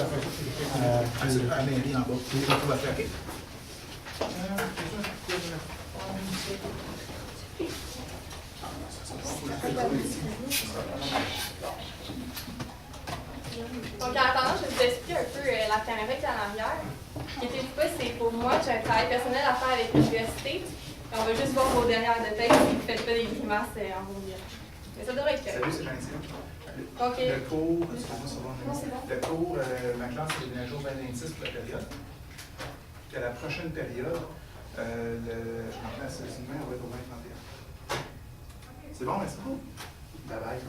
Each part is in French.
ça fait à mairie en bas. On va faire. Donc, en attendant, je vais vous expliquer un peu la caméra qui est en arrière. Inquiétez-vous pas, c'est pour moi, j'ai un travail personnel à faire avec l'université. On va juste voir vos derrière de tête si vous ne faites pas des grimaces en vous disant. Mais ça devrait être fait. Salut, c'est Jean-Étienne. OK. Le cours, excuse-moi, ça va. Non, c'est bon. Le cours, ma classe, c'est le jour 26 pour la période. Puis à la prochaine période, ma classe, Sylvain, on va être au 20-31. C'est bon, merci beaucoup. Bye bye.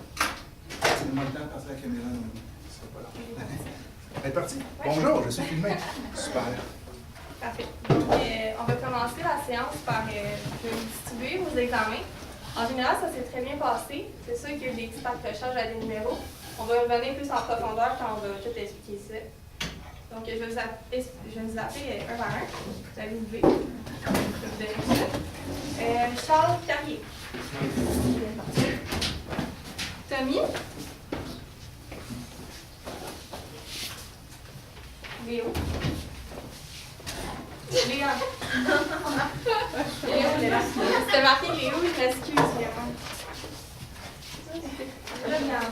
C'est-moi le temps de passer la caméra. C'est pas là. Elle est partie. Ouais. Bonjour, je suis filmé. Super. Parfait. Donc, on va commencer la séance par je vais vous distribuer vos examens. En général, ça s'est très bien passé. C'est sûr qu'il y a eu des petits accrochages à des numéros. On va revenir plus en profondeur quand on va tout expliquer ça. Donc, je vais vous appeler un par un. Vous allez vous lever. Je vais vous donner ça. Charles Carrier. Tommy. Léo. Léa. Léo, c'était marqué Léo, je m'excuse vraiment.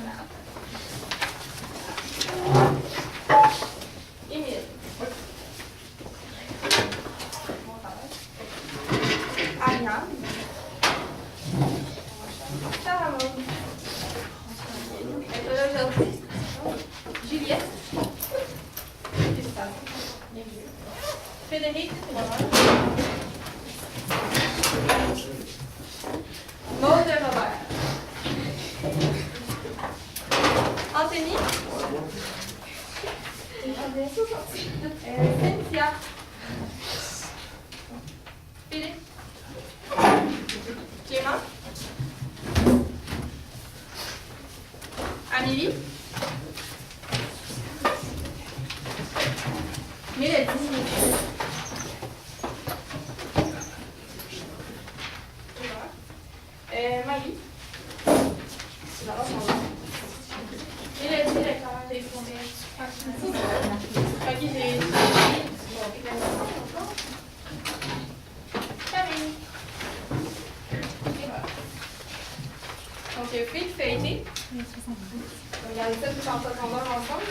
Émile. Ariane. Sarah Maud. Elle est là aujourd'hui. Juliette. Frédéric. Maud Robert. Anthony. Cynthia. Philippe. Clément. Amélie. Mélodie. Marie. Mélodie, Leclerc, j'ai fondé. Ok, j'ai. Camille. Donc, feuille feuilletée. Regardez ça tout en profondeur ensemble.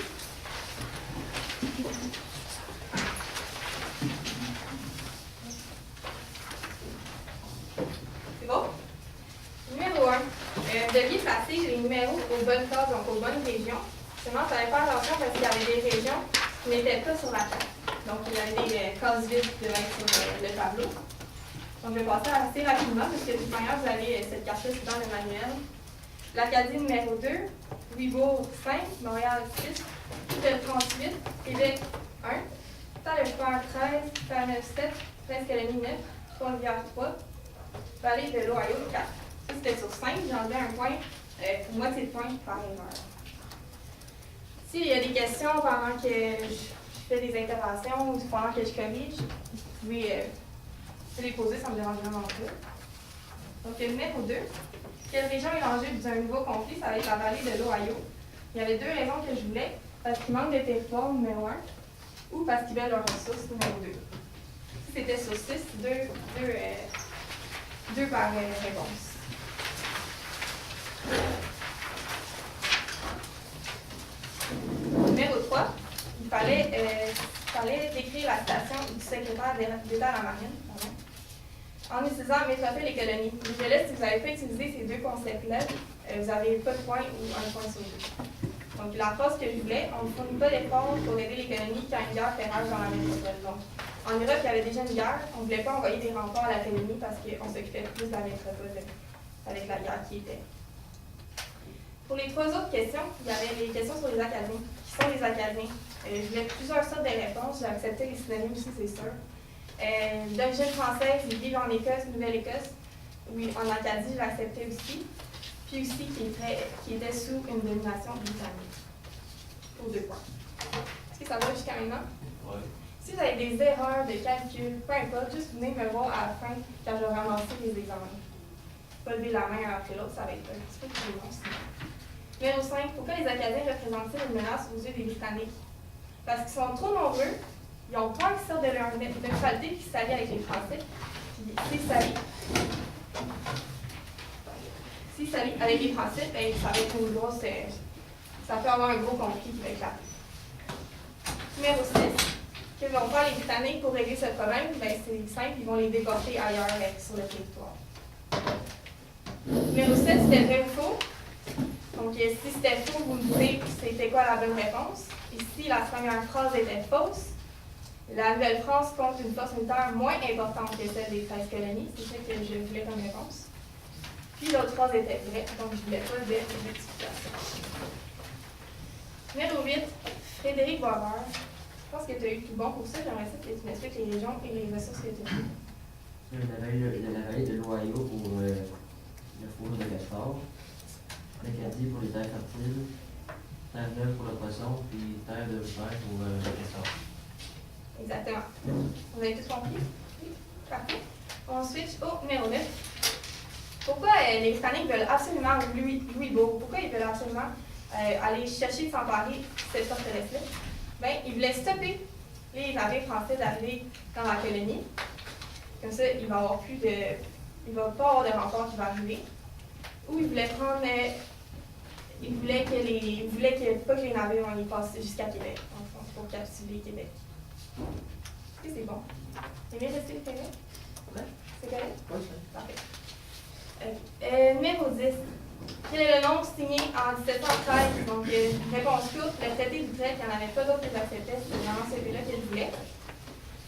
C'est bon? Numéro 1. Vous deviez passer les numéros aux bonnes cases, donc aux bonnes régions. Seulement, il fallait faire attention parce qu'il y avait des régions qui n'étaient pas sur la carte. Donc, il y avait des cases vides de mettre sur le tableau. Donc, je vais passer assez rapidement parce que de toute manière, vous avez cette carte-là dans le manuel. L'Acadie numéro 2, Louisbourg 5, Montréal 6, Québec 38, Québec 1, Tallefer 13, Panel 7, Prince-Calémie 9, Trois-Rivières 3, Vallée de l'Ohio 4. Ça, c'était sur 5, j'ai enlevé un point pour moitié de point par erreur. S'il y a des questions pendant que je fais des interventions ou pendant que je corrige, vous pouvez les poser, ça ne me dérange vraiment pas. Donc, numéro 2. Quelle région est l'enjeu d'un nouveau conflit? Ça va être la vallée de l'Ohio. Il y avait deux raisons que je voulais. Parce qu'il manque de territoire, numéro 1, ou parce qu'ils veulent leurs ressources, numéro 2. Si c'était sur 6, deux par réponse. Numéro 3, il fallait décrire la citation du secrétaire d'État à la marine. En utilisant métropole et colonie. Je laisse si vous n'avez pas utilisé ces deux concepts-là, vous n'avez pas de point ou un point sur deux. Donc, la phrase que je voulais, on ne fournit pas d'efforts pour aider les colonies quand une guerre fait rage dans la métropole. Donc, en Europe, il y avait déjà une guerre, on ne voulait pas envoyer des renforts à la colonie parce qu'on s'occupait plus de la métropole avec la guerre qui était. Pour les trois autres questions, il y avait les questions sur les Acadiens. Qui sont les Acadiens? Je voulais plusieurs sortes de réponses, j'ai accepté les synonymes aussi, c'est sûr. D'origine française, ils vivent en Écosse, Nouvelle-Écosse. Oui, en Acadie, j'ai accepté aussi. Puis aussi qui était sous une domination britannique. Pour 2 points. Est-ce que ça va jusqu'à maintenant? Oui. Si vous avez des erreurs de calcul, peu importe, juste venez me voir à la fin quand je vais ramasser les examens. Pas lever la main après l'autre, ça va être un petit peu plus long sinon. Numéro 5. Pourquoi les Acadiens représentent-ils une menace aux yeux des Britanniques? Parce qu'ils sont trop nombreux, ils ont peur qu'ils sortent de leur neutralité et qu'ils s'allient avec les Français. Puis s'ils s'allient avec les Français, ben, ça va être une grosse. Ça peut avoir un gros conflit qui va éclater. Numéro 6. Qu'est-ce qu'ils vont faire les Britanniques pour régler ce problème? Ben, c'est simple, ils vont les déporter ailleurs sur le territoire. Numéro 7, c'était vrai ou faux. Donc, si c'était faux, vous me dites c'était quoi la bonne réponse. Et si la première phrase était fausse, la Nouvelle-France compte une force militaire moins importante que celle des 13 colonies. C'est ça que je voulais comme réponse. Puis l'autre phrase était vraie, donc je ne voulais pas de rectification. Numéro 8, Frédéric Boisvert. Je pense que tu as eu tout bon pour ça. J'aimerais ça que tu m'expliques les régions et les ressources que tu as eues. Il a la vallée de l'Ohio pour le four de Gaspard, l'Acadie pour les terres fertiles, terre neuve pour le poisson, puis terre de fer pour le castor. Exactement. Vous avez tout compris? Oui. Parfait. On switch au numéro 9. Pourquoi les Britanniques veulent absolument Louisbourg? Pourquoi ils veulent absolument aller chercher de s'emparer de cette forteresse-là? Bien, ils voulaient stopper les navires français d'arriver dans la colonie. Comme ça, il va pas avoir de renfort qui va arriver. Ou ils voulaient prendre. Ils voulaient pas que les navires vont y passer jusqu'à Québec, en fond, pour capturer Québec. Est-ce que c'est bon? C'est bien resté le Québec? Ouais. C'est correct? Oui, Parfait. Numéro 10. Quel est le nom signé en 1713? Donc, réponse courte, le traité d'Utrecht, il n'y en avait pas d'autres qui l'acceptaient, c'était vraiment celui-là qu'elle voulait.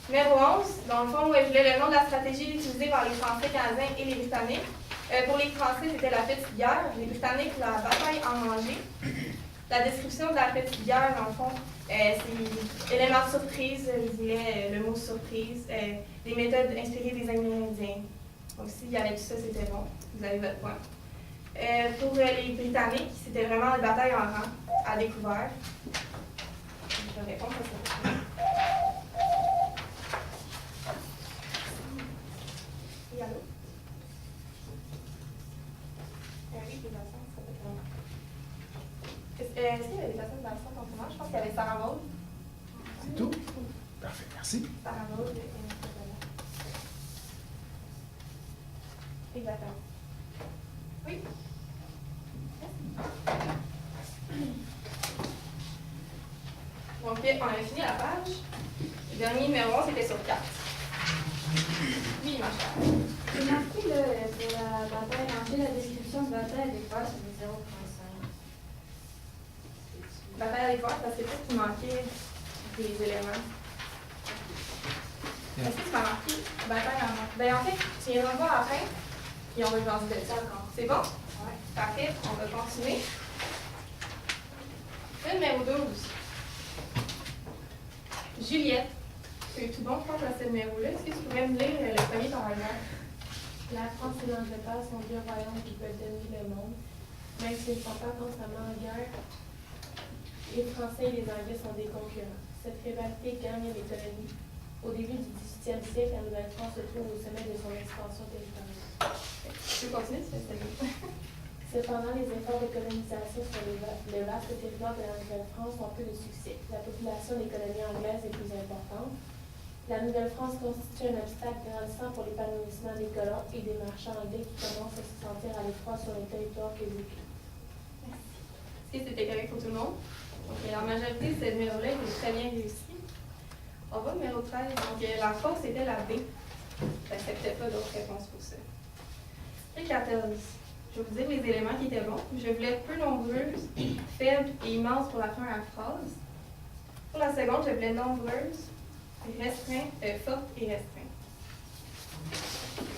Numéro 11, dans le fond, je voulais le nom de la stratégie utilisée par les Français, Canadiens et les Britanniques. Pour les Français, c'était la Petite Guerre. Les Britanniques, la bataille en Angers. La description de la Petite Guerre, dans le fond, c'est élément de surprise, je voulais le mot surprise, des méthodes inspirées des Amérindiens. Donc, s'il y avait tout ça, c'était bon. Vous avez votre point. Pour les Britanniques, c'était vraiment une bataille en rang, à découvert. Je vais répondre à ça. Oui, allô? Oui, des absences, ça peut être long. Est-ce qu'il y avait des personnes absentes en ce moment? Je pense qu'il y avait Sarah Maud. C'est tout? Parfait, merci. Sarah Maud et Nicolas. Exactement. Oui. Donc, on a fini la page. Le dernier numéro, c'était sur 4. Oui, ma chère. J'ai marqué là, pour la bataille rangée, la description de bataille avec quoi sur le 0.5. Bataille avec quoi? Parce que peut-être qu'il manquait des éléments. Est-ce que tu m'as marqué bataille en manque? Ben, en fait, tu viendras voir après, et on va jaser de ça encore. C'est bon? Oui. Parfait, on va continuer. Le numéro 12. Juliette. C'est tout bon, je pense, à ce numéro-là. Est-ce que tu pourrais me lire le premier paragraphe? La France et l'Angleterre sont deux royaumes qui peuvent dominer le monde, même s'ils ne sont pas constamment en guerre. Les Français et les Anglais sont des concurrents. Cette rivalité gagne les colonies. Au début du 18e siècle, la Nouvelle-France se trouve au sommet de son expansion territoriale. Tu peux continuer, c'est bien. Cependant, les efforts de colonisation sur le vaste territoire de la Nouvelle-France ont peu de succès. La population des colonies anglaises est plus importante. La Nouvelle-France constitue un obstacle grandissant pour l'épanouissement des colons et des marchands anglais qui commencent à se sentir à l'étroit sur le territoire qu'ils occupent. Est-ce que c'était correct pour tout le monde? Donc, en majorité, ce numéro-là est très bien réussi. On va au numéro 13. Donc, la fausse était la B. Je n'acceptais pas d'autres réponses pour ça. Et 14. Je vais vous dire les éléments qui étaient bons. Je voulais peu nombreuse, faible et immense pour la première phrase. Pour la seconde, je voulais nombreuse, forte et restreinte.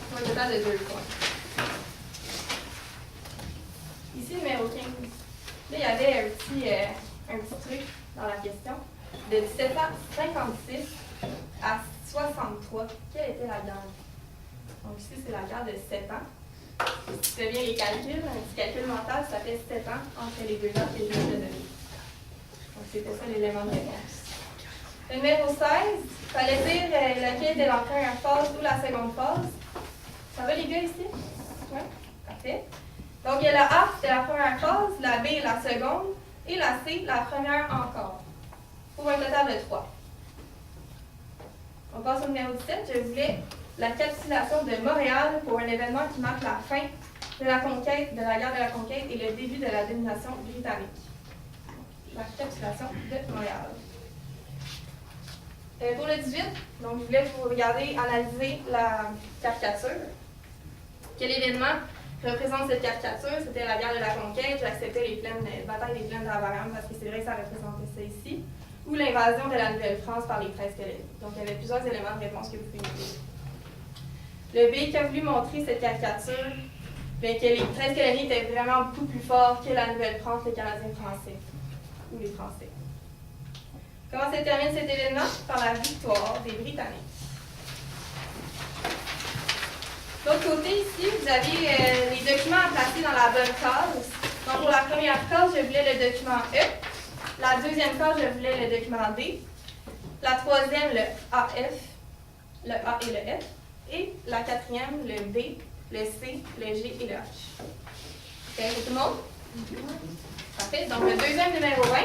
Pour un total de 2 points. Ici, numéro 15. Là, il y avait un petit truc dans la question. De 1756 à 63, quelle était la guerre? Donc ici, c'est la guerre de 7 ans. Si tu fais bien les calculs, un petit calcul mental, ça fait 7 ans entre les 2 ans que je viens de donner. Donc c'était ça l'élément de réponse. Le numéro 16, il fallait dire laquelle était la première phase ou la seconde phase. Ça va les gars ici? Oui? Parfait. Donc il y a la A, c'était la première phase, la B, la seconde, et la C, la première encore. Pour un total table 3. On passe au numéro 17. Je voulais la capitulation de Montréal pour un événement qui marque la fin de la conquête, de la guerre de la conquête et le début de la domination britannique. La capitulation de Montréal. Pour le 18, donc je voulais vous regarder, analyser la caricature. Quel événement représente cette caricature? C'était la guerre de la conquête, j'acceptais les batailles des plaines d'Abraham parce que c'est vrai que ça représentait ça ici, ou l'invasion de la Nouvelle-France par les 13 colonies. Donc il y avait plusieurs éléments de réponse que vous pouvez noter. Le B qui a voulu montrer cette caricature, bien que les 13 colonies étaient vraiment beaucoup plus forts que la Nouvelle-France, les Canadiens français, ou les Français. Comment se termine cet événement? Par la victoire des Britanniques. De l'autre côté, ici, vous avez les documents à placer dans la bonne case. Donc, pour la première case, je voulais le document E. La deuxième case, je voulais le document D. La troisième, le AF, le A et le F. Et la quatrième, le B, le C, le G et le H. OK, pour tout le monde? Parfait. Donc, le deuxième numéro 20.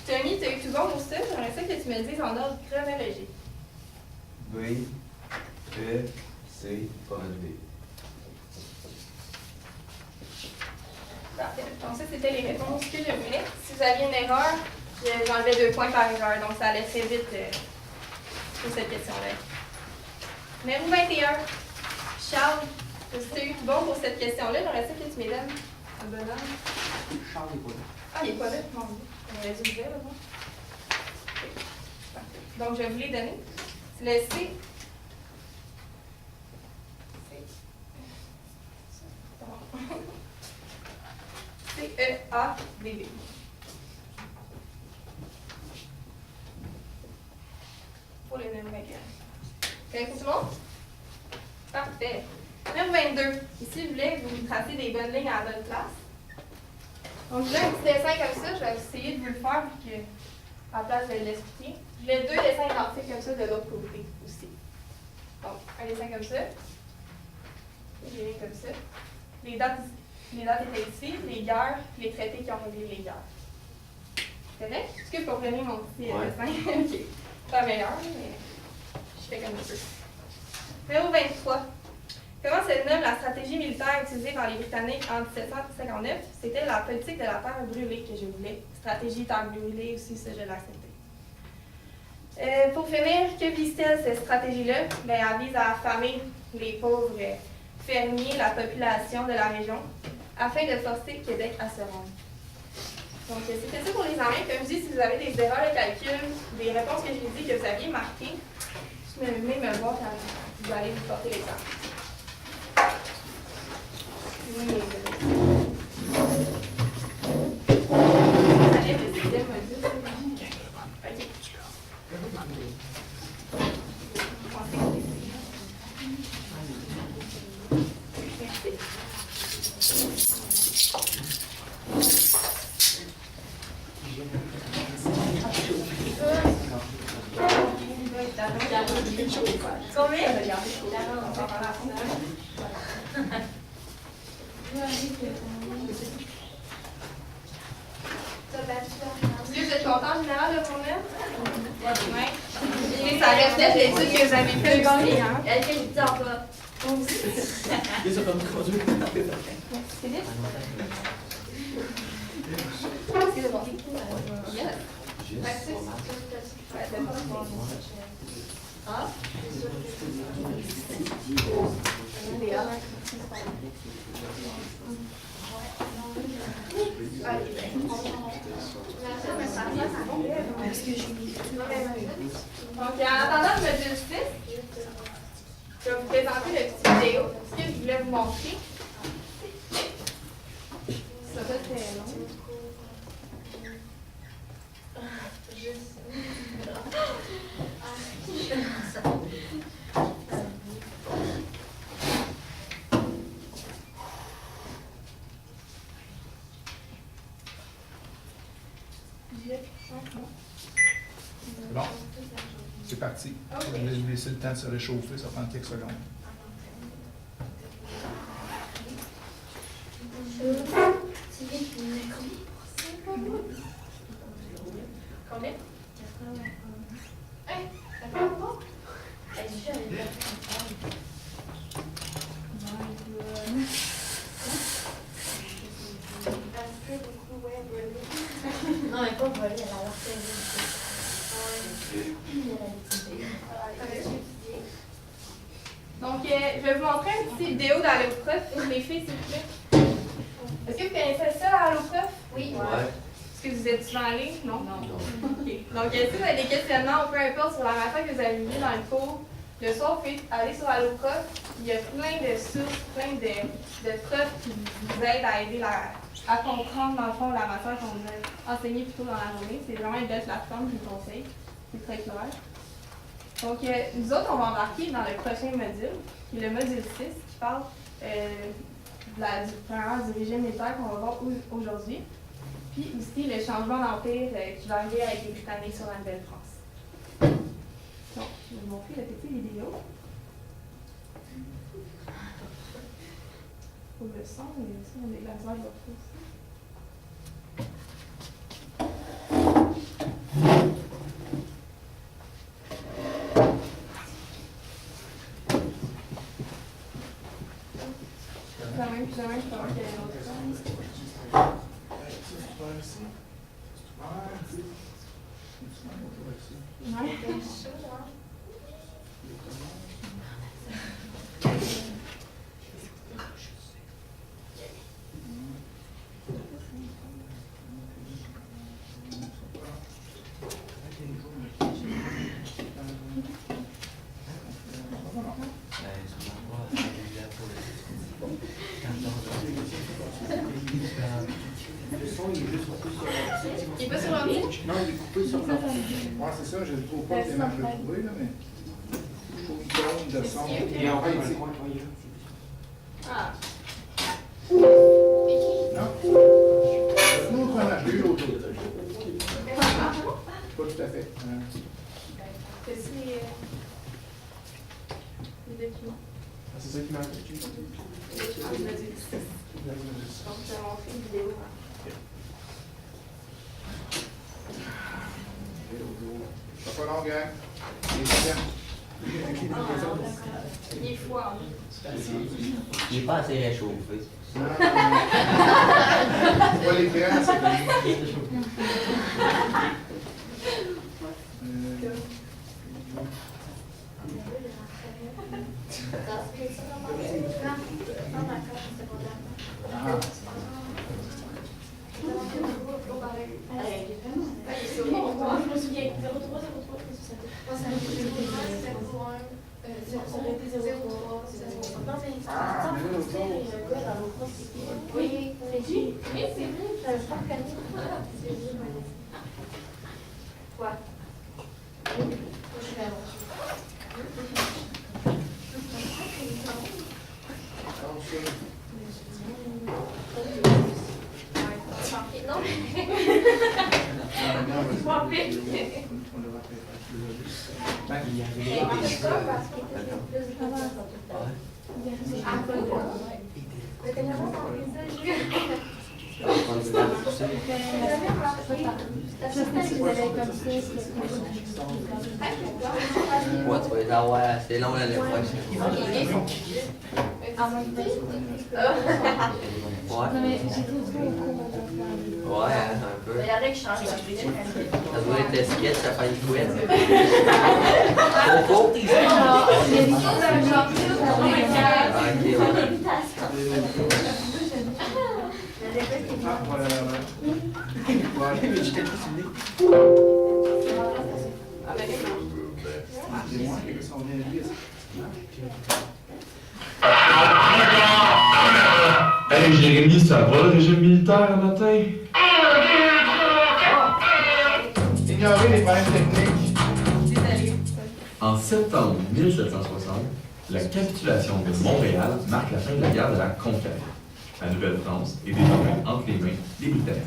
Tommy, tu as eu tout bon pour ça? J'aimerais ça que tu me le dises en ordre chronologique. B, E, C, B. Parfait. Donc, ça, c'était les réponses que je voulais. Si vous aviez une erreur, j'enlevais 2 points par erreur. Donc, ça allait très vite pour cette question-là. Numéro 21. Charles, tu as eu tout bon pour cette question-là? J'aimerais ça que tu me donnes un bonhomme. Charles est pas là. Ah, il n'est pas là, mon Dieu. On aurait dû le dire, là, bon. Parfait. Donc, je vais vous les donner. C'est le C. C-E-A-D-B. Pour le numéro 21. OK, pour tout le monde? Parfait. Numéro 22. Ici, je voulais vous tracer des bonnes lignes à la bonne place. Donc, je voulais un petit dessin comme ça. Je vais essayer de vous le faire pour que, à la place de l'expliquer. Je voulais 2 dessins identiques comme ça de l'autre côté aussi. Donc, un dessin comme ça. Et j'ai comme ça. Les dates étaient ici, les guerres, les traités qui ont réglé les guerres. C'est vrai? Est-ce que vous comprenez mon petit dessin? OK. Pas meilleur, mais je fais comme ça. Numéro 23. Comment se nomme la stratégie militaire utilisée par les Britanniques en 1759? C'était la politique de la terre brûlée que je voulais. Stratégie terre brûlée aussi, ça, je l'ai accepté. Pour finir, que vise-t-elle cette stratégie-là? Bien, elle vise à affamer les pauvres fermiers, la population de la région, afin de forcer Québec à se rendre. Donc, c'était ça pour l'examen. Comme je dis, si vous avez des erreurs de calcul, des réponses que j'ai dit que vous aviez marquées, venez me voir quand vous allez vous porter l'examen. Vous êtes content en général de ton œuvre? Oui. Et ça reflète l'étude que vous avez fait aussi, hein? Elle fait du temps pas. Ça va me conduire. C'est vite? C'est bon. Yes. Ah? Donc, en attendant de me dire je vais vous présenter le petit vidéo. Ce que je voulais vous montrer. Ça va être très long. Bon, c'est parti. Ok. Je vais laisser le temps de se réchauffer, ça prend quelques secondes. Combien? Hein? Ça parle pas? Non, elle n'est pas volée, elle a l'air Donc, je vais vous montrer une petite vidéo d'Alloprof. Les filles, s'il vous plaît. Est-ce que vous connaissez ça, Alloprof? Oui. Ouais. Est-ce que vous êtes souvent allés? Non? Non. OK. Donc, si vous avez des questionnements ou peu importe sur la matière que vous avez vue dans le cours, le soir, vous pouvez aller sur Alloprof. Il y a plein de sources, plein de profs qui vous aident à aider à comprendre, dans le fond, la matière qu'on vous a enseignée plus tôt dans la journée. C'est vraiment une belle plateforme, je vous conseille. C'est très clair. Donc, nous autres, on va embarquer dans le prochain module, qui est le module 6, qui parle du régime militaire qu'on va voir aujourd'hui. Puis aussi le changement d'empire qui va arriver avec les Britanniques sur la Nouvelle-France. Donc, je vais vous montrer la petite vidéo. Pour le son, mais aussi on a des lasers de l'autre aussi. Quand même, plus ou moins, je pense qu'il y a un autre son. Il est pas sur l'ordi? Non, il est coupé sur la. Ouais, c'est ça, je ne trouve pas comment je l'ai trouvé, là, mais. Je trouve qu'il y a de son. Et en fait, il est Ah. Non? Nous, on en a vu l'autre jour. Pas tout à fait. C'est les documents. C'est ça qui m'a Donc, je vais montrer une vidéo. Ça pas long, gang. Il est froid. Il n'est pas assez réchauffé. Pas l'écran, c'est Je me souviens, 03, 03, ça aurait été 03. Oui, c'est qui? Oui, c'est vrai, je n'avais pas reconnu. Quoi? Non? Ouais, tu vas les avoir assez long l'année prochaine. Ouais, un peu. Il y en a qui changent de Ça doit être sketch, ça fait une couette. Trop court. Hey Jérémy, ça va le régime militaire un matin? Ignorer les problèmes techniques. Désolé. En septembre 1760, la capitulation de Montréal marque la fin de la guerre de la Conquête. La Nouvelle-France est désormais entre les mains des Britanniques.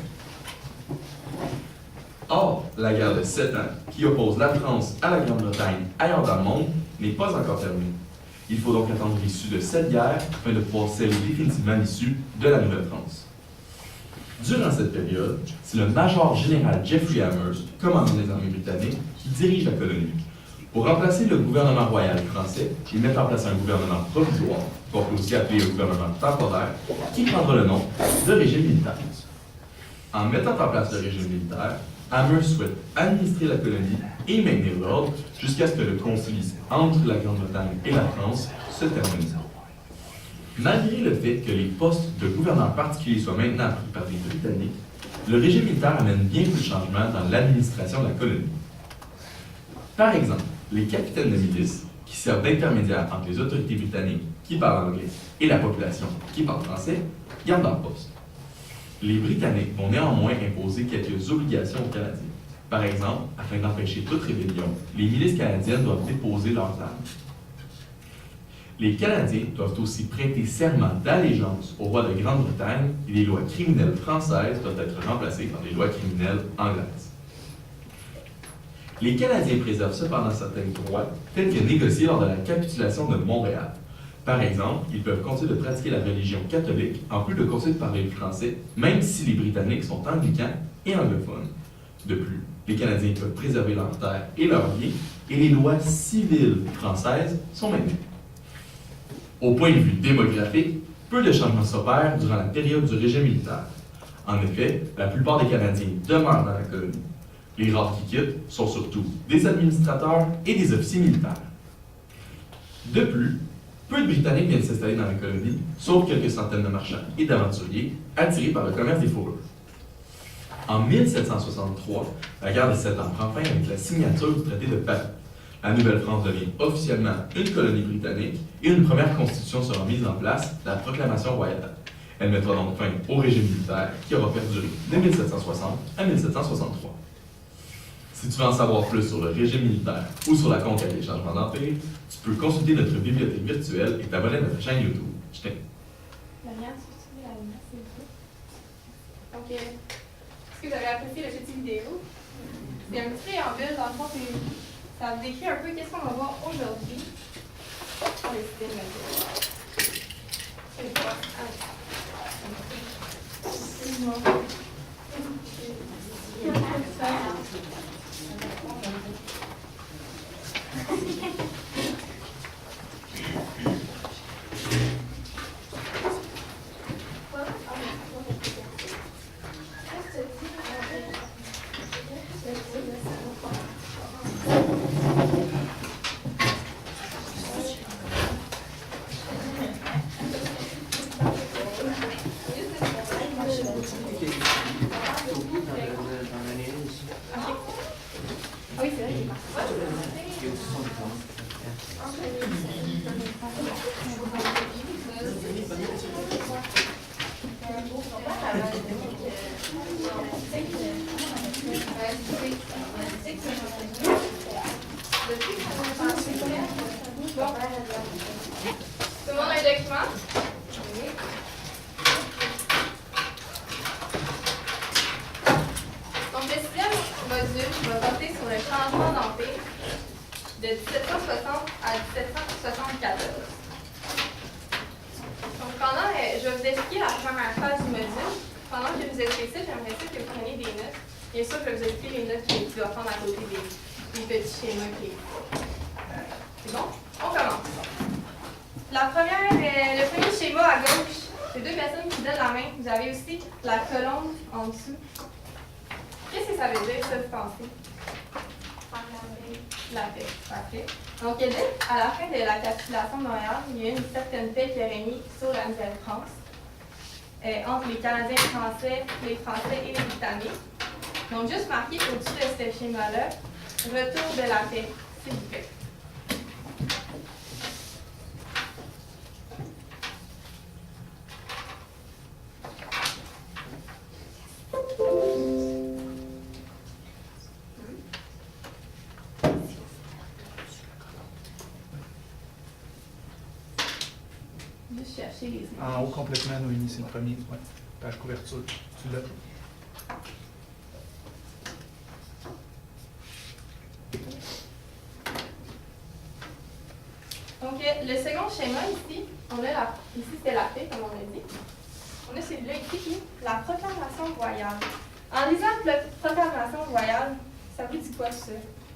Or, la guerre de 7 ans, qui oppose la France à la Grande-Bretagne ailleurs dans le monde, n'est pas encore terminée. Il faut donc attendre l'issue de cette guerre afin de pouvoir sceller définitivement l'issue de la Nouvelle-France. Durant cette période, c'est le major général Jeffrey Amherst, commandant des armées britanniques, qui dirige la colonie. Pour remplacer le gouvernement royal français, il met en place un gouvernement provisoire, qu'on peut aussi appeler un gouvernement temporaire, qui prendra le nom de régime militaire. En mettant en place le régime militaire, Amherst souhaite administrer la colonie et maintenir l'ordre jusqu'à ce que le conflit entre la Grande-Bretagne et la France se termine. Malgré le fait que les postes de gouverneurs particuliers soient maintenant pris par les Britanniques, le régime militaire amène bien plus de changements dans l'administration de la colonie. Par exemple, les capitaines de milice, qui servent d'intermédiaires entre les autorités britanniques qui parlent anglais et la population qui parle français, gardent leur poste. Les Britanniques vont néanmoins imposer quelques obligations aux Canadiens. Par exemple, afin d'empêcher toute rébellion, les milices canadiennes doivent déposer leurs armes. Les Canadiens doivent aussi prêter serment d'allégeance au roi de Grande-Bretagne et les lois criminelles françaises doivent être remplacées par les lois criminelles anglaises. Les Canadiens préservent cependant certains droits, tels que négociés lors de la capitulation de Montréal. Par exemple, ils peuvent continuer de pratiquer la religion catholique en plus de continuer de parler le français, même si les Britanniques sont anglicans et anglophones. De plus, les Canadiens peuvent préserver leurs terres et leurs biens, et les lois civiles françaises sont maintenues. Au point de vue démographique, peu de changements s'opèrent durant la période du régime militaire. En effet, la plupart des Canadiens demeurent dans la colonie. Les rares qui quittent sont surtout des administrateurs et des officiers militaires. De plus, peu de Britanniques viennent s'installer dans la colonie, sauf quelques centaines de marchands et d'aventuriers attirés par le commerce des fourrures. En 1763, la guerre des 7 ans prend fin avec la signature du traité de Paris. La Nouvelle-France devient officiellement une colonie britannique et une première constitution sera mise en place, la Proclamation royale. Elle mettra donc fin au régime militaire qui aura perduré de 1760 à 1763. Si tu veux en savoir plus sur le régime militaire ou sur la conquête et les changements d'empire, tu peux consulter notre bibliothèque virtuelle et t'abonner à notre chaîne YouTube. Je t'aime. Marianne, est-ce que tu veux la lumière, s'il vous plaît? Donc, est-ce que vous avez apprécié le petit vidéo? C'est un petit préambule, dans le fond, ça vous décrit un peu qu'est-ce qu'on va voir aujourd'hui. On va essayer de mettre oui, c'est vrai qu'il est tout le monde a un document? Donc, le sixième module va porter sur le changement d'empire de 1760 à 1774. Donc, je vais vous expliquer la première phase du module. Pendant que vous expliquez ça, j'aimerais ça que vous preniez des notes. Bien sûr, je vais vous expliquer les notes qui doivent prendre à côté des petits schémas qui. C'est bon? On commence. Le premier schéma à gauche, c'est deux personnes qui donnent la main. Vous avez aussi la colombe en dessous. Qu'est-ce que ça veut dire, ça, vous pensez? La paix. Parfait. Donc, il dit, à la fin de la capitulation de Montréal, il y a eu une certaine paix qui a régné sur la Nouvelle-France, entre les Canadiens français, les Français et les Britanniques. Donc, juste marqué au-dessus de ce schéma-là, retour de la paix, s'il vous plaît. Juste chercher les images. En haut complètement, Noémie, c'est le premier. Ouais. Page couverture. Tu l'as. Donc, le second schéma ici, ici c'était la paix, comme on a dit. On a celui-là ici qui est la proclamation royale. En lisant la proclamation royale, ça vous dit quoi ça?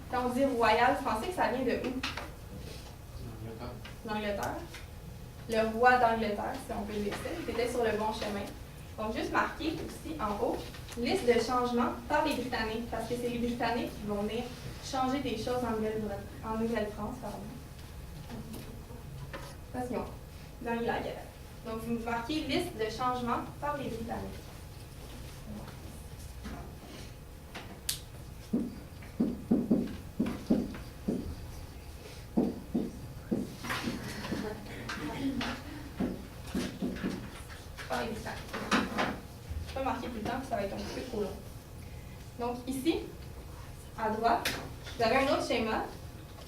Quand on dit royal, vous pensez que ça vient de où? L'Angleterre. Le roi d'Angleterre, si on peut le laisser, c'était sur le bon chemin. Donc, juste marquer aussi en haut, liste de changements par les Britanniques, parce que c'est les Britanniques qui vont venir changer des choses en Nouvelle-France, parce qu'ils ont gagné la guerre. Donc, vous marquez liste de changements par les Britanniques. Par les Britanniques. Je vais pas marquer plus le temps, ça va être un petit peu trop long. Donc, ici, à droite, vous avez un autre schéma.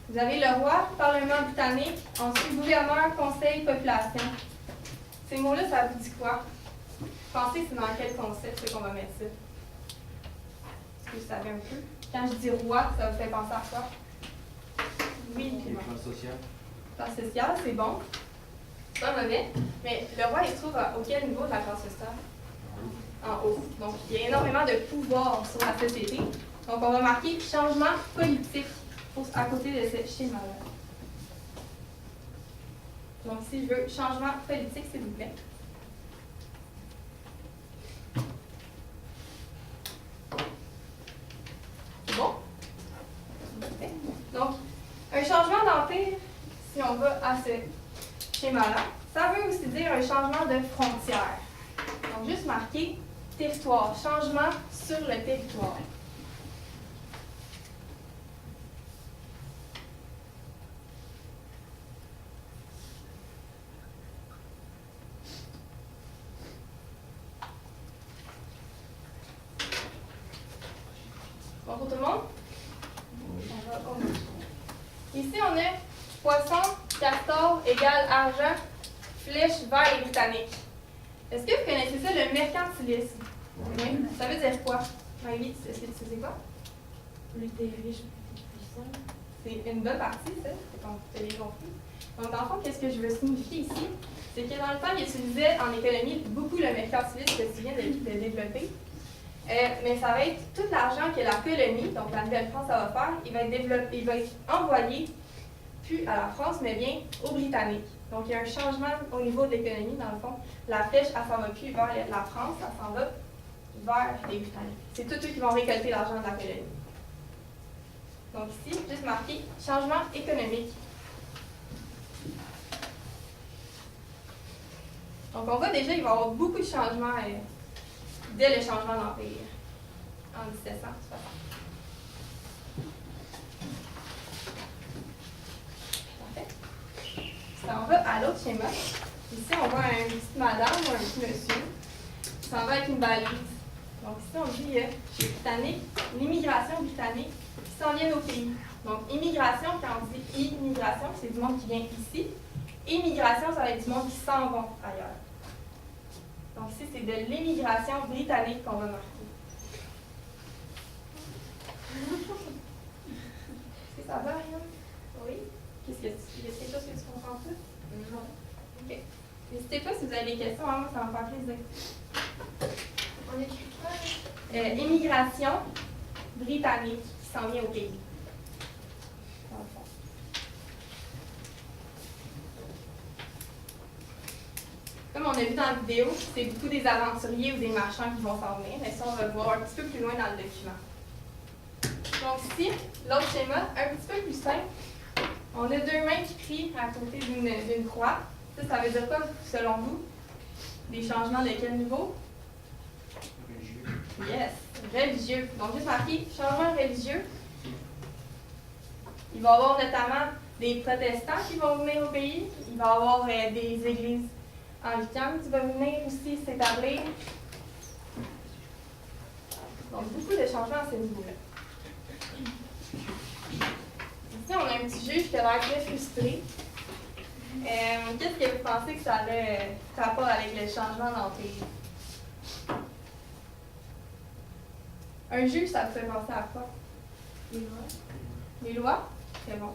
Vous avez le roi, Parlement britannique, ensuite gouverneur, conseil, population. Ces mots-là, ça vous dit quoi? Pensez c'est dans quel concept qu'on va mettre ça? Est-ce que vous savez un peu? Quand je dis roi, ça vous fait penser à quoi? Oui, Les plans sociaux. Classe sociale, c'est bon. C'est pas mauvais. Mais le roi, il se trouve au quel niveau de la classe sociale? En haut. Donc, il y a énormément de pouvoir sur la société. Donc, on va marquer changement politique à côté de ce schéma-là. Donc, si je veux changement politique, s'il vous plaît. C'est bon? Okay. Donc, un changement d'empire, si on va à ce schéma-là, ça veut aussi dire un changement de frontière. Donc, juste marquer territoire, changement sur le territoire. Bon pour tout le monde? Ici, on a poisson, castor égale argent, flèche vers les Britanniques. Est-ce que vous connaissez ça, le mercantilisme? Oui. Ça veut dire quoi? Maëlie, est-ce que tu sais quoi? Plus t'es riche, plus t'es puissant. C'est une bonne partie, ça, c'est qu'on te l'ait compris. Donc, dans le fond, qu'est-ce que je veux signifier ici? C'est que dans le temps, ils utilisaient en économie beaucoup le mercantilisme que tu viens de développer. Mais ça va être tout l'argent que la colonie, donc la Nouvelle-France, ça va faire, il va être envoyé, plus à la France, mais bien aux Britanniques. Donc, il y a un changement au niveau de l'économie, dans le fond. La flèche, elle s'en va plus vers la France, elle s'en va vers les Britanniques. C'est tous eux qui vont récolter l'argent de la colonie. Donc ici, juste marqué changement économique. Donc on voit déjà, il va y avoir beaucoup de changements dès le changement d'empire en 1760. Parfait. Ça, on va à l'autre schéma. Ici, on voit une petite madame ou un petit monsieur qui s'en va avec une balise. Donc ici, on dit chez les Britanniques, l'immigration britannique qui s'en vient au pays. Donc, immigration, quand on dit immigration, c'est du monde qui vient ici. Immigration, ça va être du monde qui s'en va ailleurs. Donc ici, c'est de l'immigration britannique qu'on va marquer. Est-ce que ça va, Ariane? Oui? Qu'est-ce que tu... Y a quelque chose que tu comprends pas? Non. OK. N'hésitez pas si vous avez des questions, hein, moi, ça va me faire plaisir. On écrit quoi? Immigration britannique qui s'en vient au pays. Dans le fond. Comme on a vu dans la vidéo, c'est beaucoup des aventuriers ou des marchands qui vont s'en venir, mais ça, on va le voir un petit peu plus loin dans le document. Donc ici, l'autre schéma, un petit peu plus simple. On a deux mains qui crient à côté d'une croix. Ça veut dire quoi, selon vous? Des changements de quel niveau? Yes, religieux. Donc, juste marqué changement religieux. Il va y avoir notamment des protestants qui vont venir au pays. Il va y avoir des églises anglicanes qui vont venir aussi s'établir. Donc, beaucoup de changements à ce niveau-là. Ici, on a un petit juge qui a l'air très frustré. Qu'est-ce que vous pensez que ça a rapport avec le changement d'empire? Un juge, ça vous fait penser à quoi? Les lois. Les lois? C'est bon.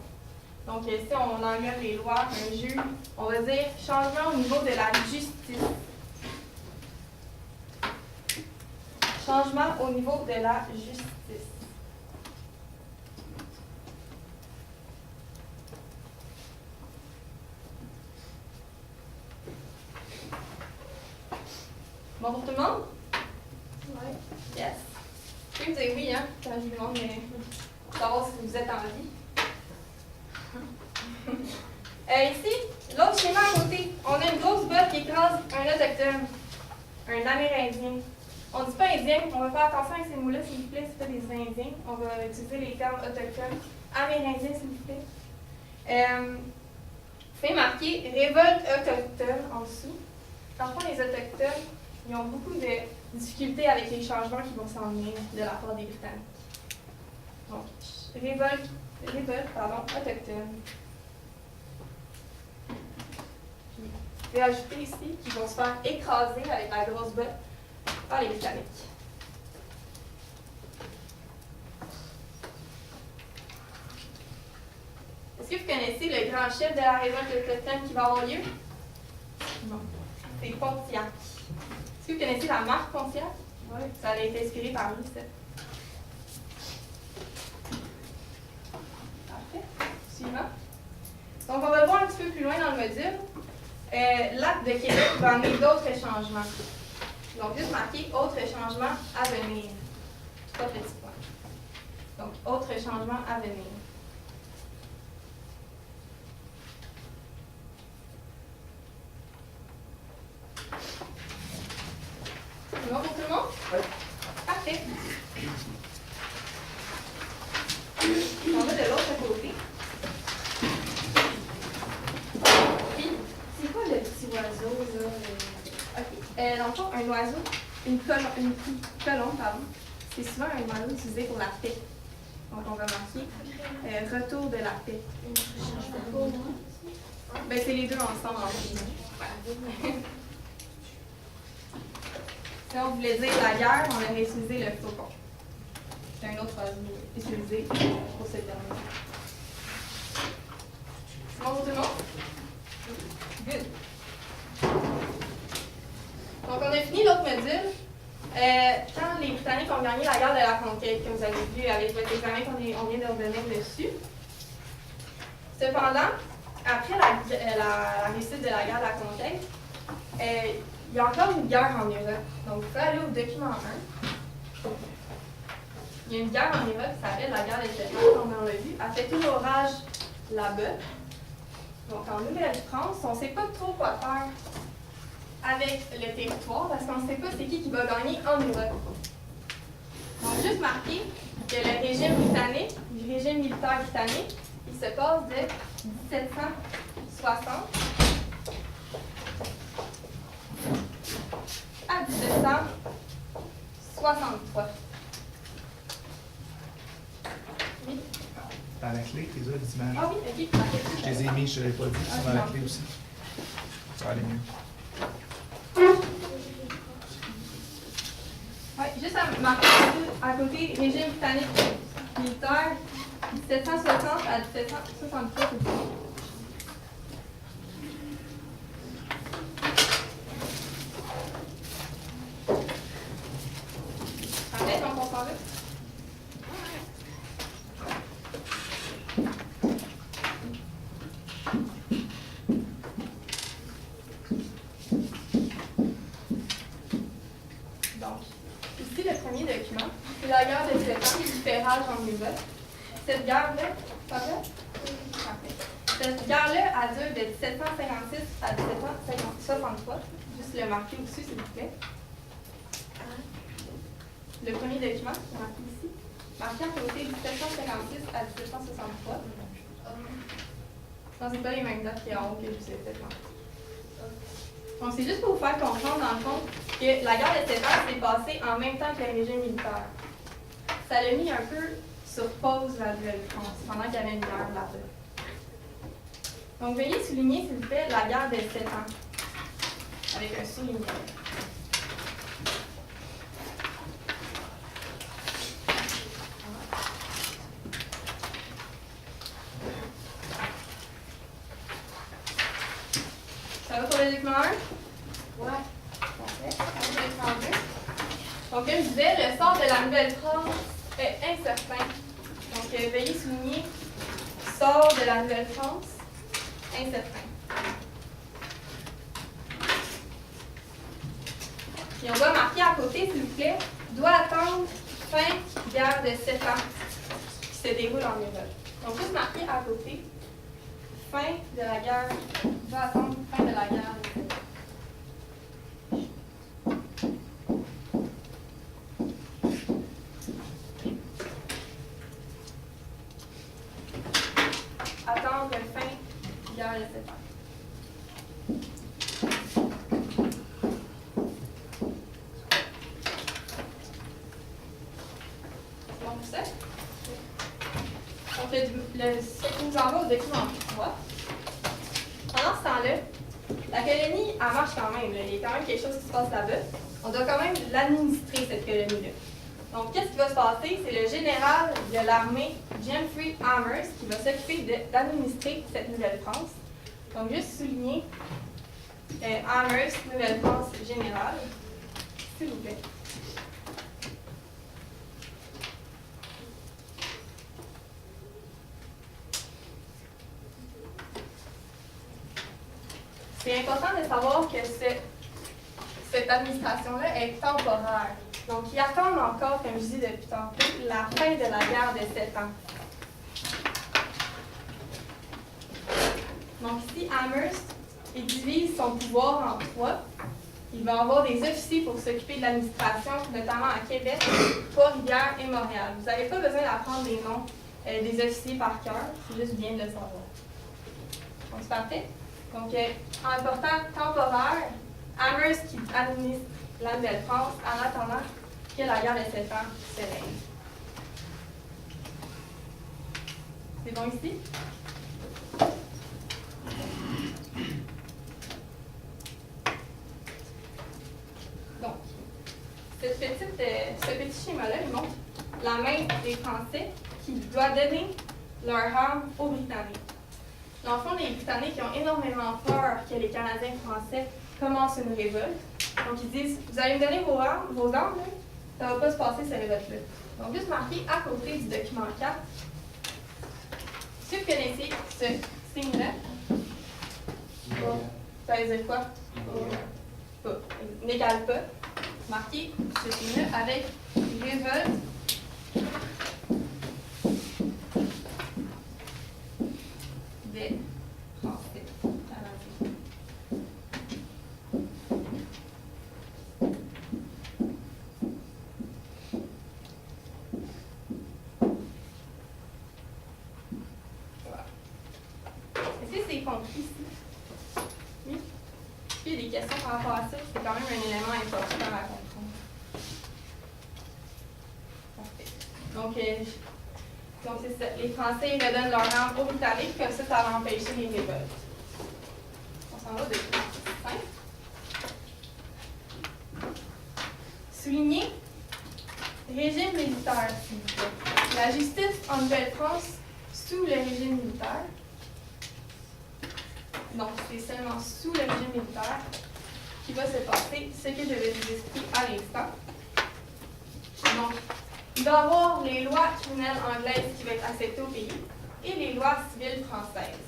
Donc, si on englobe les lois, un juge, on va dire changement au niveau de la justice. Changement au niveau de la justice. Bon pour tout le monde? Oui. Yes. Je peux me dire oui, hein, quand je vous demande, mais pour savoir si vous êtes en vie. Ici, l'autre schéma à côté, on a une grosse botte qui écrase un autochtone, un Amérindien. On ne dit pas indien, on va faire attention avec ces mots-là, s'il vous plaît, c'est pas des indiens. On va utiliser les termes autochtones. Amérindien, s'il vous plaît. Fait marquer révolte autochtone en dessous. Dans le fond, les autochtones, ils ont beaucoup de difficultés avec les changements qui vont s'en venir de la part des Britanniques. Donc, révolte autochtone. Puis, je vais ajouter ici qu'ils vont se faire écraser avec la grosse botte par les Britanniques. Est-ce que vous connaissez le grand chef de la révolte autochtone qui va avoir lieu? Non. C'est Pontiac. Est-ce que vous connaissez la marque Pontiac? Oui. Ça a été inspiré par lui, ça. Parfait. Suivant. Donc, on va le voir un petit peu plus loin dans le module. L'Acte de Québec va amener d'autres changements. Donc, juste marquer autres changements à venir. Trois petits points. Donc, autres changements à venir. C'est bon pour tout le monde? Oui. Parfait. On va de l'autre côté. Puis, C'est quoi le petit oiseau, là? OK. Dans le fond, un oiseau, une colombe, pardon, c'est souvent un oiseau utilisé pour la paix. Donc, on va marquer retour de la paix. Ben, c'est les deux ensemble en fait. Voilà. Si on voulait dire la guerre, on aurait utilisé le faucon. C'est un autre oiseau utilisé pour ce terme. C'est bon pour tout le monde? Good. Donc, on a fini l'autre module. Quand les Britanniques ont gagné la guerre de la conquête, que vous avez vu avec votre examen qu'on vient de revenir dessus. Cependant, après la réussite de la guerre de la conquête, il y a encore une guerre en Europe. Donc, vous pouvez aller au document 1. Il y a une guerre en Europe qui s'appelle la guerre des 7 ans, comme on l'a vu. Elle fait toujours rage là-bas. Donc, en Nouvelle-France, on ne sait pas trop quoi faire avec le territoire parce qu'on ne sait pas c'est qui va gagner en Europe. Donc, juste marquer que le régime britannique, le régime militaire britannique, il se passe de 1760 à 1763. Oui. Dans la clé, les autres images. Ah oui, ok, parfait. Je les ai mis, je ne l'avais pas dit, ils sont dans la clé aussi. Ça va aller mieux. Oui, juste à marquer à côté, régime britannique militaire, 1760 à 1763, c'est bon. Parfait, donc on s'en va. Donc, ici le premier document, c'est la guerre de 7 ans qui fait rage en Europe. Cette guerre-là, ça va? Parfait. Cette guerre-là a duré de 1756 à 1763. Juste le marquer au-dessus, s'il vous plaît. Le premier document, c'est marqué ici. Marqué à côté 1756 à 1763. Non, c'est pas les mêmes dates qui sont en haut que je vous ai peut-être marqué. Donc, c'est juste pour vous faire comprendre, dans le fond, que la guerre de 7 ans s'est passée en même temps que le régime militaire. Ça l'a mis un peu sur pause la Nouvelle-France pendant qu'il y avait une guerre là-bas. Donc, veuillez souligner, s'il vous plaît, la guerre de 7 ans avec un souligné. Ça va pour le document 1? Ouais. Parfait. Ça va pour le document 2? Je Donc, comme je disais, le sort de la Nouvelle-France est incertain. Donc, veuillez souligner sort de la Nouvelle-France, incertain. Et on doit marquer à côté, s'il vous plaît, doit attendre fin guerre de 7 ans qui se déroule en Europe. Donc, juste marquer à côté, fin de la guerre, doit attendre fin de la guerre de 7 ans. Attendre fin guerre de 7 ans. Donc, ce qui nous envoie au document 3. Pendant ce temps-là, la colonie, elle marche quand même. Là. Il y a quand même quelque chose qui se passe là-bas. On doit quand même l'administrer, cette colonie-là. Donc, qu'est-ce qui va se passer? C'est le général de l'armée, Geoffrey Amherst, qui va s'occuper d'administrer cette Nouvelle-France. Donc, juste souligner Amherst, Nouvelle-France générale, s'il vous plaît. C'est important de savoir que cette administration-là est temporaire. Donc, ils attendent encore, comme je dis depuis tantôt, la fin de la guerre de 7 ans. Donc, ici, Amherst, il divise son pouvoir en 3. Il va avoir des officiers pour s'occuper de l'administration, notamment à Québec, Trois-Rivières et Montréal. Vous n'avez pas besoin d'apprendre les noms des officiers par cœur, c'est juste bien de le savoir. Donc, c'est parfait. Donc, important temporaire, Amherst qui administre la Nouvelle-France en attendant que la guerre de 7 ans se règle. C'est bon ici? Donc, ce petit schéma-là, il montre la main des Français qui doit donner leur arme aux Britanniques. Dans le fond, les Britanniques ont énormément peur que les Canadiens français commencent une révolte. Donc, ils disent, vous allez me donner vos armes, là, ça ne va pas se passer, cette révolte-là. Donc, juste marquer à côté du document 4. Si vous connaissez ce signe-là, ça veut dire quoi? Pas. N'égale pas. Marquez ce signe-là avec révolte. Des Français canadiens. Voilà. Est-ce que c'est compris ici? Oui? Il y a des questions par rapport à ça, c'est quand même un élément important à comprendre. Parfait. Donc, c'est ça. Les Français redonnent leur arme aux Britanniques, comme ça va empêcher les révoltes. On s'en va de 5. Souligner régime militaire, s'il vous plaît. La justice en Nouvelle-France sous le régime militaire. Donc, c'est seulement sous le régime militaire qu'il va se passer ce que je vais vous expliquer à l'instant. Donc, il va y avoir les lois criminelles anglaises qui vont être acceptées au pays et les lois civiles françaises.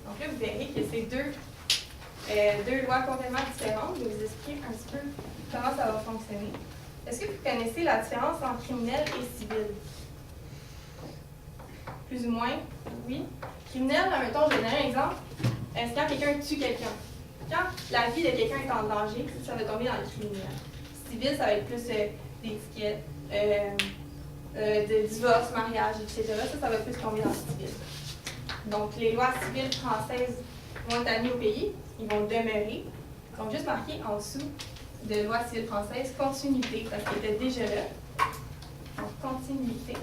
Donc là, vous verrez que c'est deux lois complètement différentes. Je vais vous expliquer un petit peu comment ça va fonctionner. Est-ce que vous connaissez la différence entre criminel et civil? Plus ou moins, oui. Criminel, mettons, je vais donner un exemple. C'est quand quelqu'un tue quelqu'un. Quand la vie de quelqu'un est en danger, ça va tomber dans le criminel. Civil, ça va être plus d'étiquette. De divorce, mariage, etc. Ça va plus tomber dans le civil. Donc, les lois civiles françaises vont être admises au pays, ils vont demeurer. Donc, juste marquer en dessous de loi civile française, continuité, parce qu'elle était déjà là. Donc, continuité.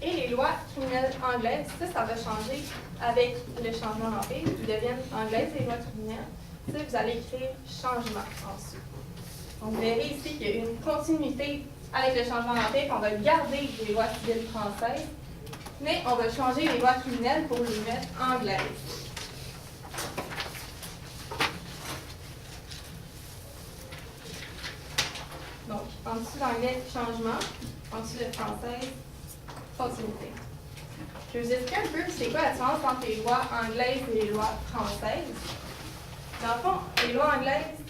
Et les lois criminelles anglaises, ça va changer avec le changement d'empire. Ils deviennent anglaises, les lois criminelles. Ça, vous allez écrire changement en dessous. Donc, vous verrez ici qu'il y a une continuité avec le changement d'empire, on va garder les lois civiles françaises, mais on va changer les lois criminelles pour les mettre anglaises. Donc, en dessous d'anglais, changement, en dessous de française, continuité. Je vais vous expliquer un peu c'est quoi la différence entre les lois anglaises et les lois françaises. Dans le fond, les lois anglaises,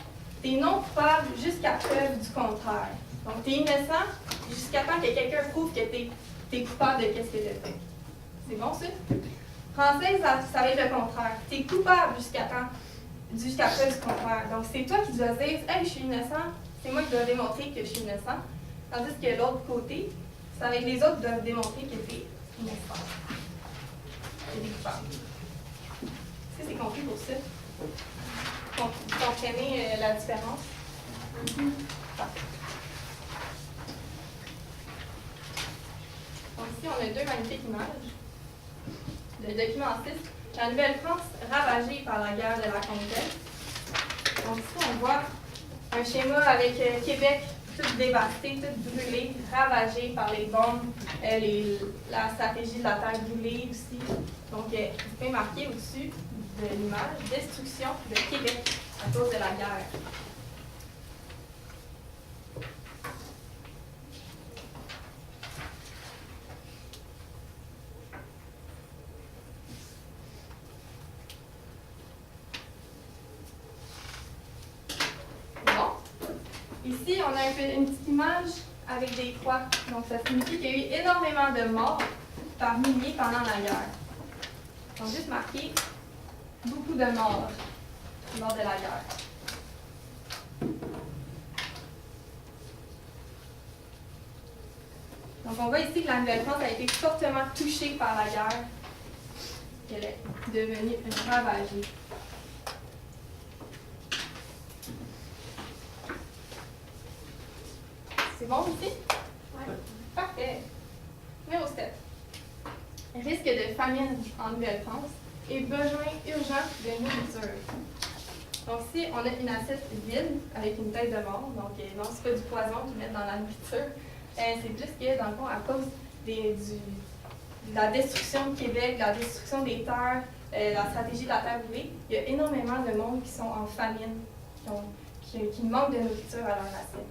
t'es non coupable jusqu'à preuve du contraire. Donc, t'es innocent jusqu'à temps que quelqu'un prouve que t'es coupable de qu'est-ce que t'as fait. C'est bon, ça? Française, ça va être le contraire. T'es coupable jusqu'à preuve du contraire. Donc, c'est toi qui dois dire « Hey, je suis innocent », c'est moi qui dois démontrer que je suis innocent. Tandis que l'autre côté, ça va être les autres qui doivent démontrer que tu es innocent. Et des coupables. Est-ce que c'est compris pour ça? Vous comprenez la différence? Parfait. Donc ici, on a deux magnifiques images. Le document 6, la Nouvelle-France ravagée par la guerre de la conquête. Donc ici, on voit un schéma avec Québec tout dévasté, tout brûlé, ravagé par les bombes, la stratégie de la terre brûlée aussi. Donc, vous pouvez marquer au-dessus de l'image « Destruction de Québec à cause de la guerre ». Ici, on a une petite image avec des croix. Donc, ça signifie qu'il y a eu énormément de morts par milliers pendant la guerre. Donc, juste marquer beaucoup de morts lors de la guerre. Donc, on voit ici que la Nouvelle-France a été fortement touchée par la guerre. Elle est devenue ravagée. C'est bon ici? Oui. Parfait. Numéro 7. Risque de famine en Nouvelle-France et besoin urgent de nourriture. Donc ici, on a une assiette vide avec une tête de mort. Donc non, c'est pas du poison qu'ils mettent dans la nourriture. C'est plus que, dans le fond, à cause de la destruction de Québec, de la destruction des terres, la stratégie de la terre brûlée, il y a énormément de monde qui sont en famine, qui manquent de nourriture à leur assiette.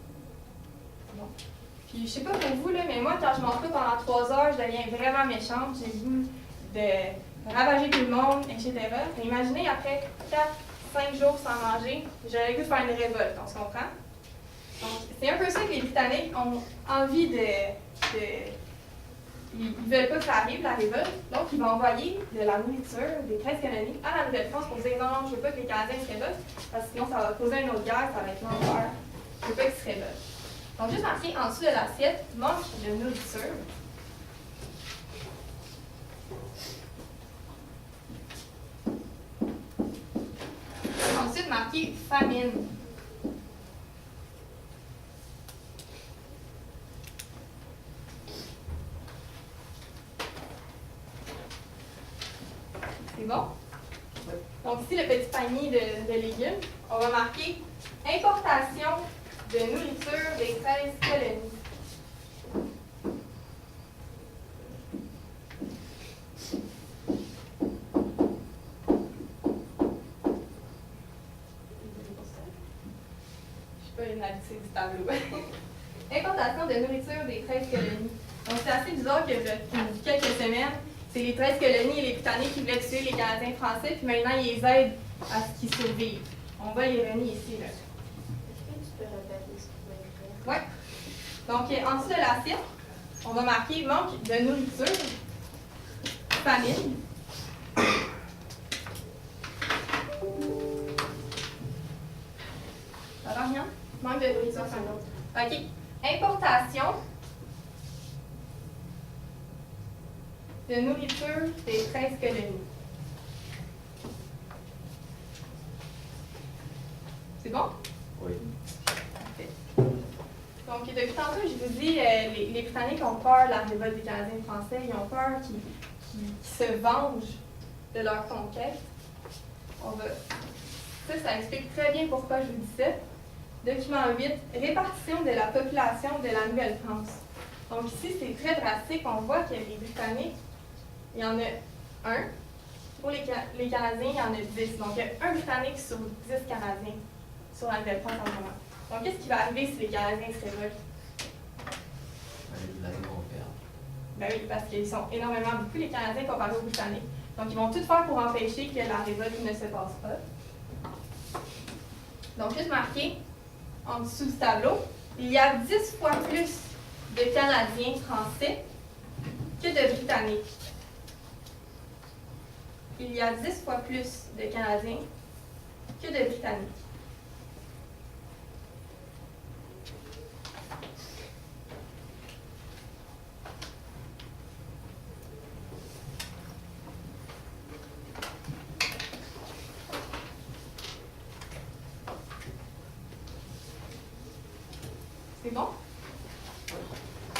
Bon. Puis, je sais pas pour vous, là, mais moi, quand je mange pas pendant 3 heures, je deviens vraiment méchante. J'ai le goût de ravager tout le monde, etc. Mais imaginez, après 4-5 jours sans manger, j'aurais le goût de faire une révolte, on se comprend? Donc, c'est un peu ça que les Britanniques ont envie ils veulent pas que ça arrive, la révolte. Donc, ils vont envoyer de la nourriture des 13 colonies à la Nouvelle-France pour dire non, je veux pas que les Canadiens se révoltent, parce que sinon, ça va causer une autre guerre, ça va être l'enfer. Je veux pas qu'ils se révoltent. Donc, juste marquer en dessous de l'assiette, manque de nourriture. Ensuite, marquer famine. C'est bon? Donc, ici, le petit panier de légumes, on va marquer importation de nourriture des 13 colonies. Je ne sais pas une habitude du tableau. Importation de nourriture des 13 colonies. Donc, c'est assez bizarre que depuis quelques semaines, c'est les 13 colonies et les Britanniques qui voulaient tuer les Canadiens français, puis maintenant, ils les aident à ce qu'ils survivent. On voit l'ironie ici, là. Oui. Donc, en dessous de l'assiette, on va marquer manque de nourriture, famine. Ça va rien? Manque de nourriture, famine. OK. Importation de nourriture des 13 colonies. C'est bon? Oui. Parfait. Donc, depuis tantôt, je vous dis, les Britanniques ont peur de la révolte des Canadiens français. Ils ont peur qu'ils se vengent de leur conquête. Ça explique très bien pourquoi je vous dis ça. Document 8, répartition de la population de la Nouvelle-France. Donc ici, c'est très drastique. On voit que les Britanniques, il y en a un. Pour les Canadiens, il y en a 10. Donc, il y a un Britannique sur 10 Canadiens sur la Nouvelle-France en ce moment. Donc, qu'est-ce qui va arriver si les Canadiens se révoltent? Les vont perdre. Ben oui, parce qu'ils sont énormément beaucoup, les Canadiens, comparés aux Britanniques. Donc, ils vont tout faire pour empêcher que la révolte ne se passe pas. Donc, juste marqué en dessous du tableau, il y a 10 fois plus de Canadiens français que de Britanniques. Il y a 10 fois plus de Canadiens que de Britanniques. C'est bon?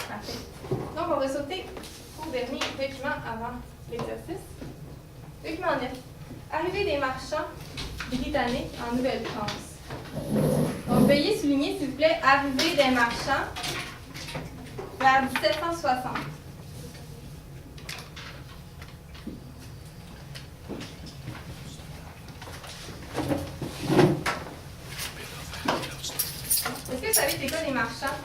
Parfait. Donc, on va sauter au dernier document avant l'exercice. Document 9. Arrivée des marchands britanniques en Nouvelle-France. Donc, veuillez souligner, s'il vous plaît, arrivée des marchands vers 1760. Est-ce que vous savez c'est quoi des marchands?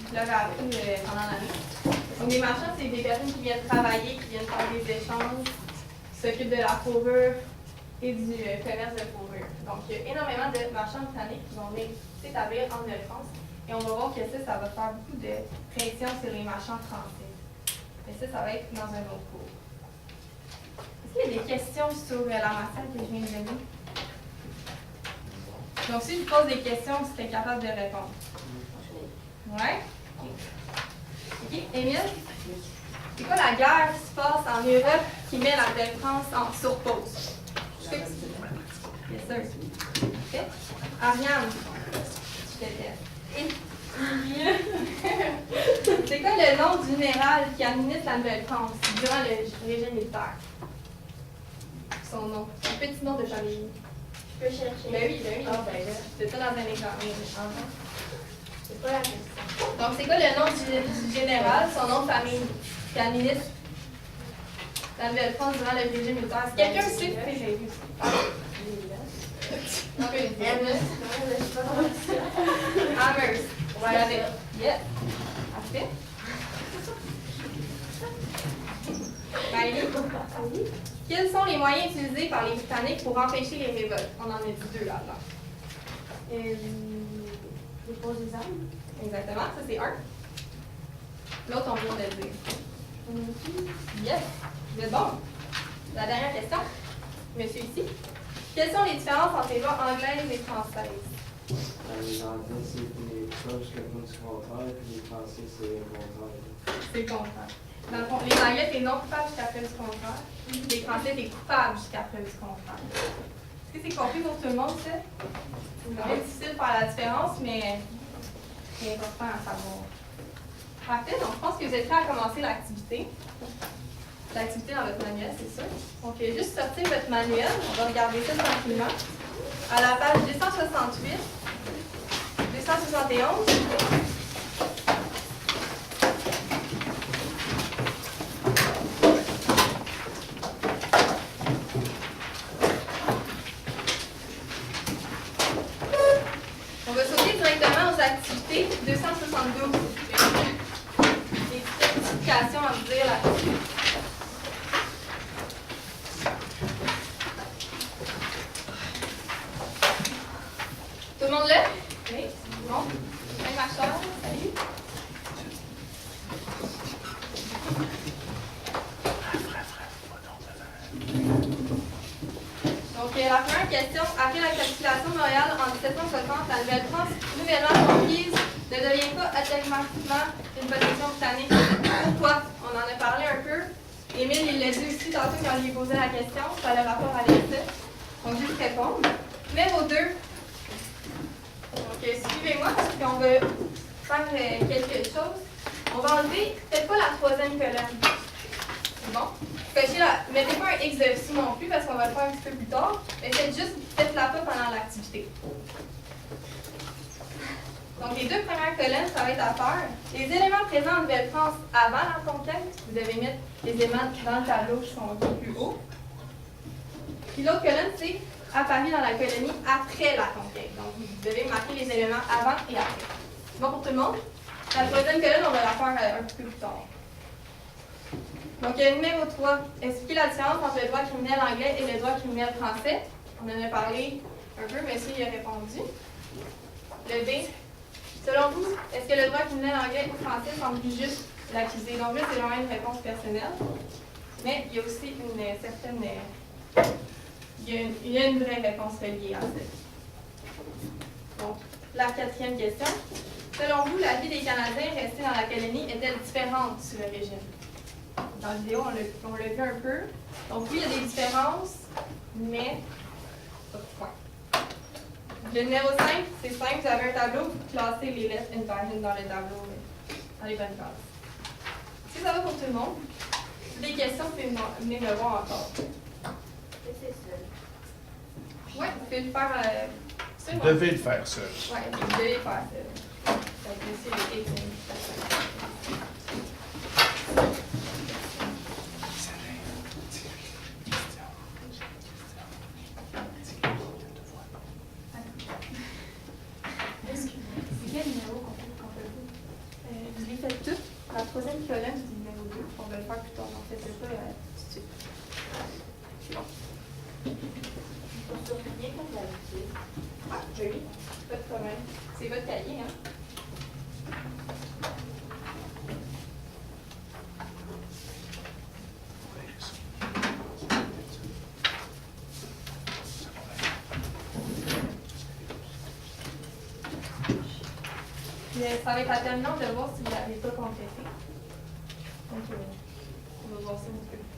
Je l'avais appris pendant l'année. Donc, des marchands, c'est des personnes qui viennent travailler, qui viennent faire des échanges, qui s'occupent de la fourrure et du commerce de fourrure. Donc, il y a énormément de marchands britanniques qui vont venir s'établir en Nouvelle-France. Et on va voir que ça va faire beaucoup de pression sur les marchands français. Mais ça va être dans un autre cours. Est-ce qu'il y a des questions sur la matière que je viens de donner? Donc, si je vous pose des questions, vous serez capable de répondre. Ouais? OK. Émile? C'est quoi la guerre qui se passe en Europe qui met la Nouvelle-France en surpause? Yes, sir. OK. Ariane? Je te laisse. C'est quoi le nom du général qui administre la Nouvelle-France durant le régime militaire? Son nom. Un petit nom de famille. Je peux chercher. Ben oui. Ah, ben là. C'est ça dans un examen. C'est pas la question. Donc, c'est quoi le nom du général, son nom de famille, qui administre la Nouvelle-France durant le régime militaire? Si quelqu'un sait, c'est j'ai vu. Donc, Amherst. Regardez. Yeah. Parfait. Riley. Quels sont les moyens utilisés par les Britanniques pour empêcher les révoltes? On en a dit deux là-dedans. Les poses des armes. Exactement, ça c'est un. L'autre, on vient de le dire. Yes, vous êtes bon. La dernière question, monsieur ici. Quelles sont les différences entre les lois anglaises et françaises? Les Anglais, c'est les cas jusqu'à bout du contraire, puis les Français, c'est le contraire. C'est le contraire. Dans le fond, les Anglais, t'es non coupable jusqu'à preuve du contraire. Les Français, t'es coupable jusqu'à preuve du contraire. Est-ce que c'est compris pour tout le monde, ça? C'est vraiment difficile de faire la différence, mais c'est important à savoir. Parfait, donc je pense que vous êtes prêts à commencer l'activité. L'activité dans votre manuel, c'est sûr. Donc, juste sortir votre manuel, on va regarder ça tranquillement. À la page 268, 271. On va sauter directement aux activités 272. Des petites explications à vous dire là-dessus. Tout le monde là? Oui. Bon. Même marcheur. Salut. Donc, la première question. Après la capitulation de Montréal en 1760, la Nouvelle-France, nouvellement conquise, ne devient pas automatiquement une possession britannique. Pourquoi? On en a parlé un peu. Émile, il l'a dit aussi tantôt quand je lui ai posé la question. Ça a le rapport avec ça. Donc, juste répondre. Numéro 2. Donc, suivez-moi, puis on va faire quelque chose. On va enlever, peut-être pas la troisième colonne. C'est bon? Mettez pas un X dessus non plus, parce qu'on va le faire un petit peu plus tard. Mais faites-la pas pendant l'activité. Donc, les deux premières colonnes, ça va être à faire. Les éléments présents en Nouvelle-France avant la conquête, vous devez mettre les éléments dans le tableau qui sont un peu plus hauts. Puis l'autre colonne, c'est apparu dans la colonie après la conquête. Donc, vous devez marquer les éléments avant et après. C'est bon pour tout le monde? La troisième colonne, on va la faire un peu plus tard. Donc, numéro 3, expliquer la différence entre le droit criminel anglais et le droit criminel français. On en a parlé un peu, monsieur y a répondu. Le B, selon vous, est-ce que le droit criminel anglais ou français semble plus juste l'accusé? Donc là, c'est vraiment une réponse personnelle. Mais il y a aussi une certaine... il y a une vraie réponse reliée à ça. Donc, la quatrième question. Selon vous, la vie des Canadiens restés dans la colonie est-elle différente sous le régime? Dans la vidéo, on l'a vu un peu. Donc oui, il y a des différences, mais pas de point. Le numéro 5, c'est simple, vous avez un tableau, vous classez les lettres invalid dans le tableau, dans les bonnes cases. Si ça va pour tout le monde, des questions, vous pouvez venir me voir encore. C'est seul. Oui, vous pouvez le faire seul. Vous devez le faire seul. Oui, vous devez le faire seul. Donc, monsieur Étienne. Quel numéro qu'on peut faire? Vous les faites toutes. La troisième colonne du numéro 2. On va le faire plus tard. En fait, c'est pas tout de suite. C'est bon. On se souvient comme d'habitude. Ah, oui. Pas de problème. C'est votre cahier, hein? Mais ça va être déterminant de voir si vous n'avez pas complété. Donc, on va voir ça un petit peu plus